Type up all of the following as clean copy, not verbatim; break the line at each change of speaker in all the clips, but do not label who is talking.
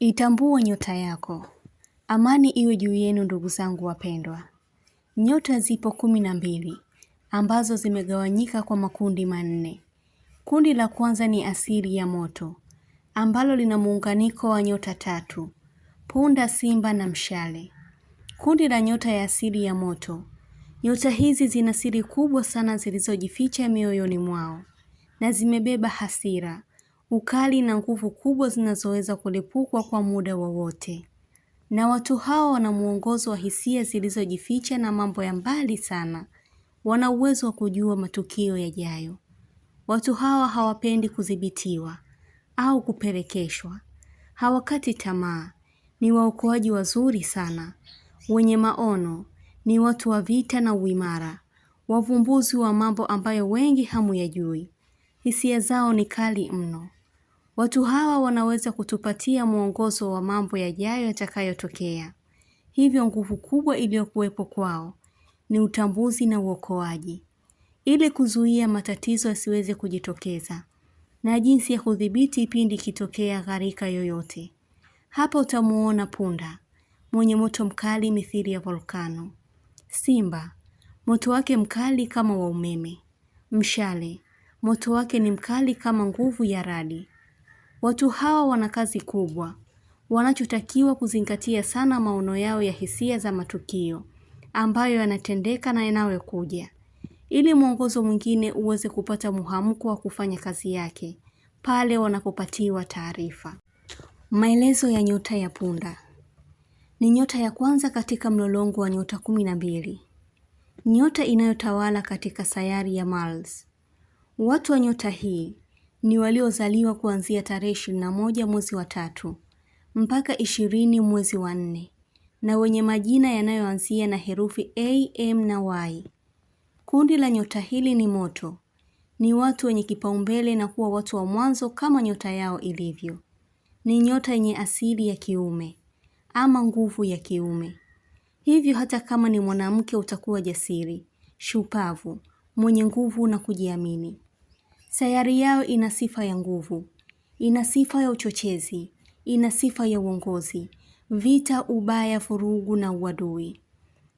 Itambua nyota yako. Amani iwe juu yenu ndugu zangu wapendwa. Nyota zipo 12 ambazo zimegawanyika kwa makundi manne. Kundi la kwanza ni asili ya moto ambalo lina muunganiko wa nyota 3: punda, simba na mshale. Kundi la nyota ya asili ya moto. Nyota hizi zina siri kubwa sana zilizojificha mioyoni mwao na zimebeba hasira, ukali na nguvu kubwa zinazoweza kulipukwa kwa muda wowote. Na watu hao wana mwongozo wa hisia zilizojificha na mambo ya mbali sana. Wana uwezo wa kujua matukio yajayo. Watu hawa hawapendi kudhibitiwa au kupelekeshwa. Hawakati tamaa. Ni waokoaji wazuri sana. Wenye maono. Ni watu wa vita na uimara. Wavumbuzi wa mambo ambayo wengi hamuyajui. Hisia zao ni kali mno. Watu hawa wanaweza kutupatia mwongozo wa mambo yajayo yatakayotokea. Hivyo nguvu kubwa iliyokuwepo kwao ni utambuzi na uokoaji, ili kuzuia matatizo yasiweze kujitokeza na jinsi ya kudhibiti pindi kitokea gharika yoyote. Hapa utamuona punda, mwenye moto mkali mithili ya volkano. Simba, moto wake mkali kama wa umeme. Mshale, moto wake ni mkali kama nguvu ya radi. Watu hawa wana kazi kubwa. Wanachotakiwa kuzingatia sana maono yao ya hisia za matukio ambayo yanatendeka na yanayokuja, ili mwongozo mwingine uweze kupata muhamuko wa kufanya kazi yake pale wanapopatiwa taarifa. Maelezo ya nyota ya punda. Ni nyota ya kwanza katika mlolongo wa nyota 12. Nyota inayotawala katika sayari ya Mars. Watu wa nyota hii ni waliozaliwa kuanzia tarehe 21 mwezi wa 3 mpaka 20 mwezi wa 4 na wenye majina yanayoanzia na herufi A, M na Y. Kundi la nyota hili ni moto. Ni watu wenye kipaumbele na kuwa watu wa mwanzo kama nyota yao ilivyo. Ni nyota yenye asili ya kiume ama nguvu ya kiume. Hivyo hata kama ni mwanamke utakuwa jasiri, shupavu, mwenye nguvu na kujiamini. Sayari yao ina sifa ya nguvu, ina sifa ya uchochezi, ina sifa ya uongozi, vita, ubaya, vurugu na uadui.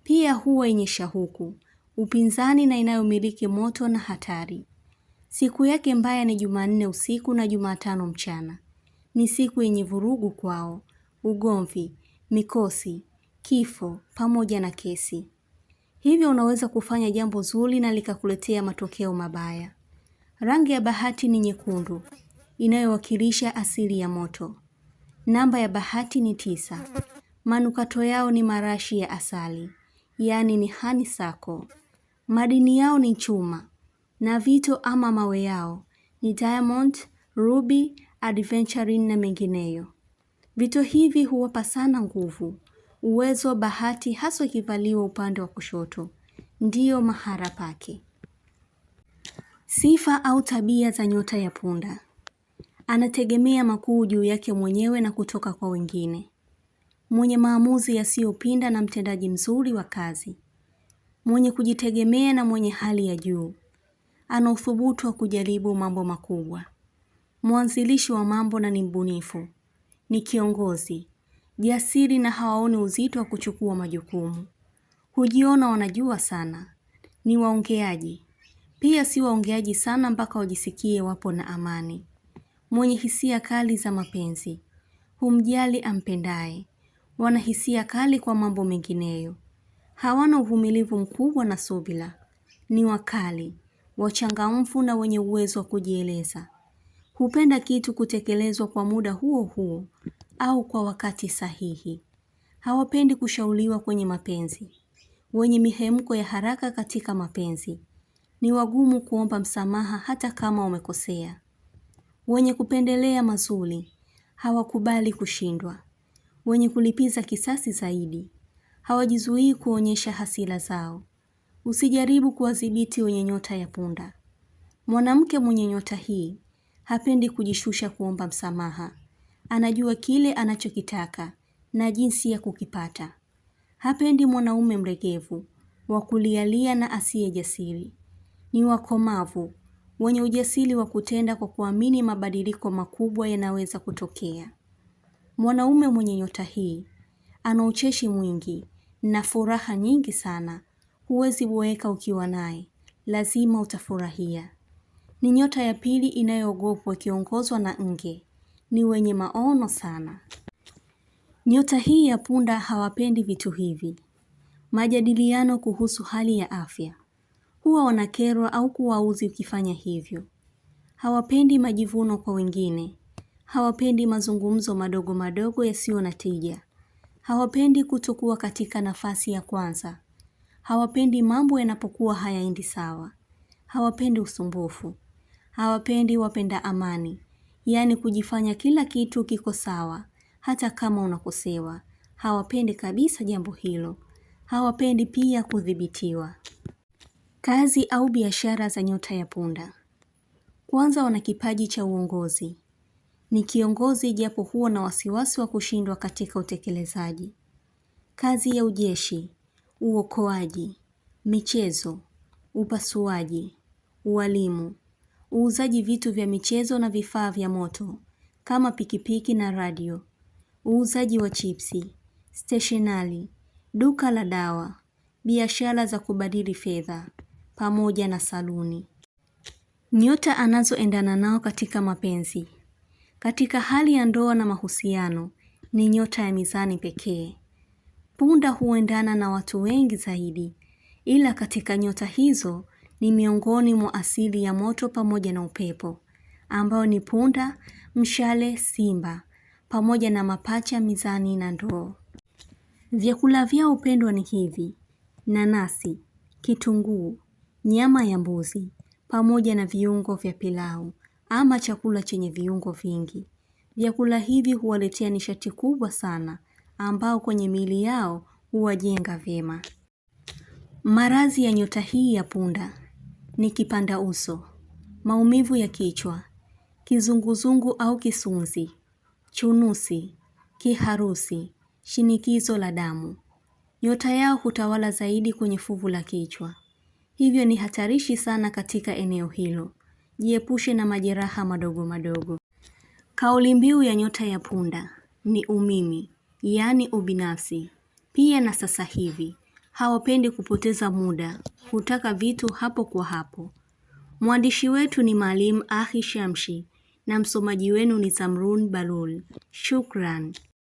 Pia huwa yenye shauku, upinzani na inayomiliki moto na hatari. Siku yake mbaya ni Jumanne usiku na Jumatano mchana. Ni siku yenye vurugu kwao, ugomvi, mikosi, kifo pamoja na kesi. Hivyo unaweza kufanya jambo zuri na likakuletea matokeo mabaya. Rangi ya bahati ni nyekundu, inayowakilisha asili ya moto. Namba ya bahati ni 9. Manukato yao ni marashi ya asali, yaani ni honeysuckle. Madini yao ni chuma, na vito ama mawe yao ni diamond, ruby, adventurine na mengineyo. Vito hivi huwapa sana nguvu, uwezo, bahati, haswa ikivaliwa upande wa kushoto. Ndiyo mahara pake. Sifa au tabia za nyota ya punda. Anategemea makuu juu yake mwenyewe na kutoka kwa wengine. Mwenye maamuzi yasiyopinda na mtendaji mzuri wa kazi. Mwenye kujitegemea na mwenye hali ya juu. Ana uthubutu wa kujaribu mambo makubwa. Mwanzilishi wa mambo na ni mbunifu. Ni kiongozi, jasiri na hawaoni uzito wa kuchukua majukumu. Hujiona wanajua sana. Ni waongeaji. Pia si waongeaji sana mpaka wajisikie wapo na amani. Mwenye hisia kali za mapenzi. Humjali ampendaye. Wana hisia kali kwa mambo mengineyo. Hawana uvumilivu mkubwa na subira. Ni wakali, wachangamfu na wenye uwezo wa kujieleza. Hupenda kitu kutekelezwa kwa muda huo huo au kwa wakati sahihi. Hawapendi kushauriwa kwenye mapenzi. Wenye mihemko ya haraka katika mapenzi. Ni wagumu kuomba msamaha hata kama wamekosea. Wenye kupendelea mazuri, hawakubali kushindwa. Wenye kulipiza kisasi zaidi, hawajizuii kuonyesha hasira zao. Usijaribu kuwadhibiti wenye nyota ya punda. Mwanamke mwenye nyota hii, hapendi kujishusha kuomba msamaha. Anajua kile anachokitaka na jinsi ya kukipata. Hapendi mwanaume mlegevu, wa kulialia na asiye jasiri. Ni wakomavu, wenye ujasiri wa kutenda kwa kuamini mabadiliko makubwa yanaweza kutokea. Mwanaume mwenye nyota hii ana ucheshi mwingi na furaha nyingi sana. Huwezi boeka ukiwa naye, lazima utafurahia. Ni nyota ya pili inayoogopwa ikiongozwa na Nge. Ni wenye maono sana. Nyota hii ya punda hawapendi vitu hivi. Majadiliano kuhusu hali ya afya. Huwa wanakerwa au kuwauzi ukifanya hivyo. Hawapendi majivuno kwa wengine. Hawapendi mazungumzo madogo madogo yasiyo na tija. Hawapendi kutokuwa katika nafasi ya kwanza. Hawapendi mambo yanapokuwa hayaendi sawa. Hawapendi usumbufu. Hawapendi wapenda amani. Yaani kujifanya kila kitu kiko sawa, hata kama unakosewa. Hawapendi kabisa jambo hilo. Hawapendi pia kudhibitiwa. Kazi au biashara za nyota ya punda. Kwanza wana kipaji cha uongozi. Ni kiongozi japo huwa na wasiwasi wa kushindwa katika utekelezaji. Kazi ya ujeshi, uokoaji, michezo, upasuaji, ualimu, uuzaji vitu vya michezo na vifaa vya moto, kama pikipiki na radio, uuzaji wa chipsi, stationari, duka la dawa, biashara za kubadili fedha, pamoja na saluni. Nyota anazoendana nao katika mapenzi. Katika hali ya ndoa na mahusiano, ni nyota ya mizani pekee. Punda huendana na watu wengi zaidi, ila katika nyota hizo ni miongoni mwa asili ya moto pamoja na upepo, ambao ni punda, mshale, simba, pamoja na mapacha, mizani na ndoo. Vyakula vyao hupendwa ni hivi: nanasi, kitunguu, nyama ya mbuzi, pamoja na viungo vya pilau ama chakula chenye viungo vingi. Vyakula hivi huwaletea nishati kubwa sana, ambao kwenye miili yao huwajenga vyema. Maradhi ya nyota hii ya punda ni kipanda uso, maumivu ya kichwa, kizunguzungu au kisunzi, chunusi, kiharusi, shinikizo la damu. Nyota yao hutawala zaidi kwenye fuvu la kichwa. Hivyo ni hatarishi sana katika eneo hilo. Jiepushe na majeraha madogo madogo. Kauli mbiu ya nyota ya punda ni umimi, yaani ubinafsi. Pia na sasa hivi, hawapendi kupoteza muda, hutaka vitu hapo kwa hapo. Mwandishi wetu ni Maalim Ahi Shamshi na msomaji wenu ni Samrun Balul. Shukran.